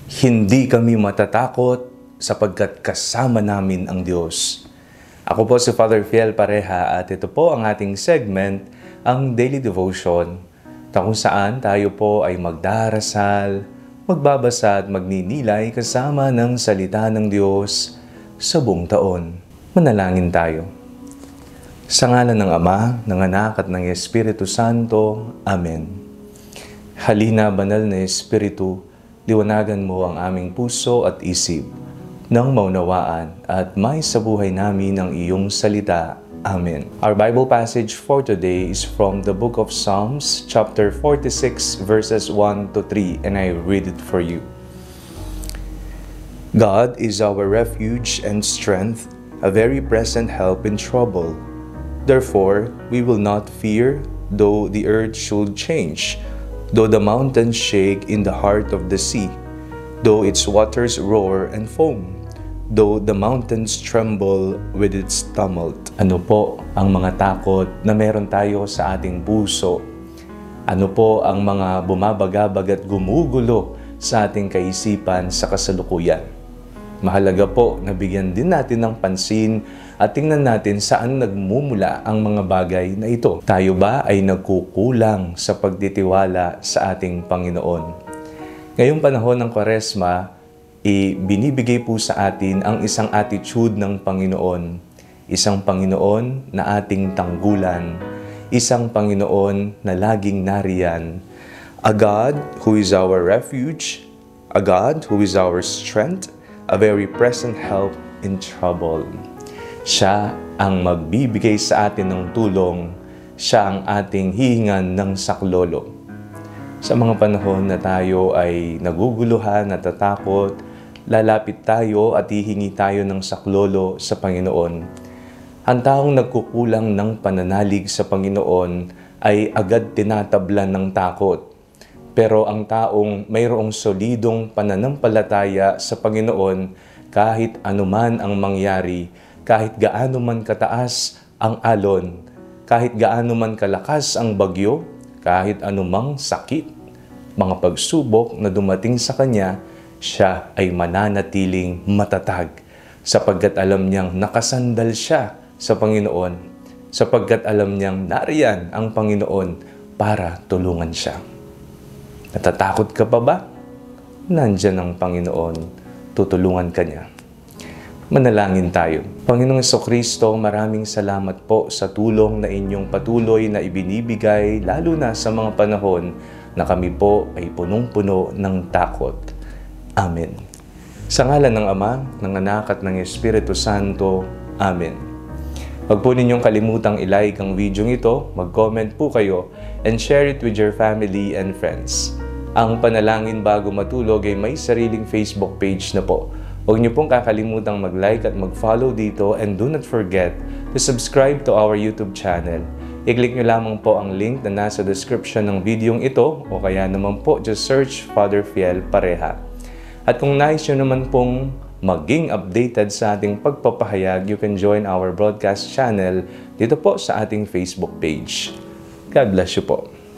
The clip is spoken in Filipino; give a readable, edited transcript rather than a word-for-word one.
Hindi kami matatakot sapagkat kasama namin ang Diyos. Ako po si Father Fiel Pareha at ito po ang ating segment, ang Daily Devotion, kung saan tayo po ay magdarasal, magbabasa at magninilay kasama ng salita ng Diyos sa buong taon. Manalangin tayo. Sa ngalan ng Ama, ng Anak at ng Espiritu Santo. Amen. Halina, banal na Espiritu, liwanagan mo ang aming puso at isip nang maunawaan at may sa buhay namin ang iyong salita. Amen. Our Bible passage for today is from the book of Psalms, chapter 46, verses 1 to 3, and I read it for you. God is our refuge and strength, a very present help in trouble. Therefore, we will not fear, though the earth should change, though the mountains shake in the heart of the sea, though its waters roar and foam, though the mountains tremble with its tumult. Ano po ang mga takot na meron tayo sa ating puso? Ano po ang mga bumabagabag at gumugulo sa ating kaisipan sa kasalukuyan? Mahalaga po na bigyan din natin ng pansin at tingnan natin saan nagmumula ang mga bagay na ito. Tayo ba ay nagkukulang sa pagtitiwala sa ating Panginoon? Ngayong panahon ng Kwaresma, binibigay po sa atin ang isang attitude ng Panginoon. Isang Panginoon na ating tanggulan. Isang Panginoon na laging nariyan. A God who is our refuge. A God who is our strength. A very present help in trouble. Siya ang magbibigay sa atin ng tulong. Siya ang ating hihingan ng saklolo. Sa mga panahon na tayo ay naguguluhan, natatakot, lalapit tayo at hihingi tayo ng saklolo sa Panginoon. Ang taong nagkukulang ng pananalig sa Panginoon ay agad tinatablan ng takot. Pero ang taong mayroong solidong pananampalataya sa Panginoon, kahit anuman ang mangyari, kahit gaano man kataas ang alon, kahit gaano man kalakas ang bagyo, kahit anumang sakit, mga pagsubok na dumating sa kanya, siya ay mananatiling matatag sapagkat alam niyang nakasandal siya sa Panginoon, sapagkat alam niyang nariyan ang Panginoon para tulungan siya. Natatakot ka pa ba? Nandiyan ang Panginoon, tutulungan ka niya. Manalangin tayo. Panginoong Jesucristo, maraming salamat po sa tulong na inyong patuloy na ibinibigay, lalo na sa mga panahon na kami po ay punong-puno ng takot. Amen. Sa ngalan ng Ama, ng Anak at ng Espiritu Santo. Amen. Huwag po ninyong kalimutang i-like ang video ito, mag-comment po kayo, and share it with your family and friends. Ang Panalangin Bago Matulog ay may sariling Facebook page na po. Huwag niyo pong kakalimutang mag-like at mag-follow dito, and do not forget to subscribe to our YouTube channel. I-click nyo lamang po ang link na nasa description ng videong ito, o kaya naman po just search Father Fiel Pareha. At kung nais nyo naman pong maging updated sa ating pagpapahayag, you can join our broadcast channel dito po sa ating Facebook page. God bless you po.